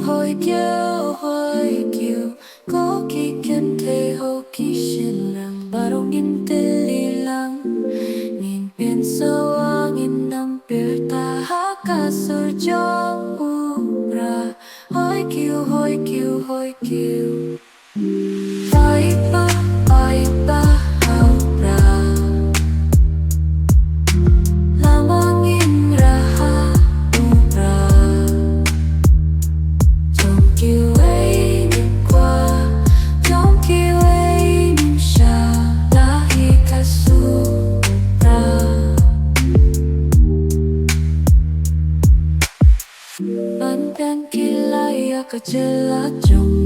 hoi kiu có kỳ kiến thế hô kỳ xin lặng bà đông nghìn tê li lặng nghìn biển sâu a nghìn năm biệt ta hát ca sơ trong u ra hoi kiu hoi kiu paitbah hao ra lama nghìn ra ha u ra trong kiu ấy đi qua trong kiu ấy đi xa la hi ca su ra ban ban kylla ya ka jylla trong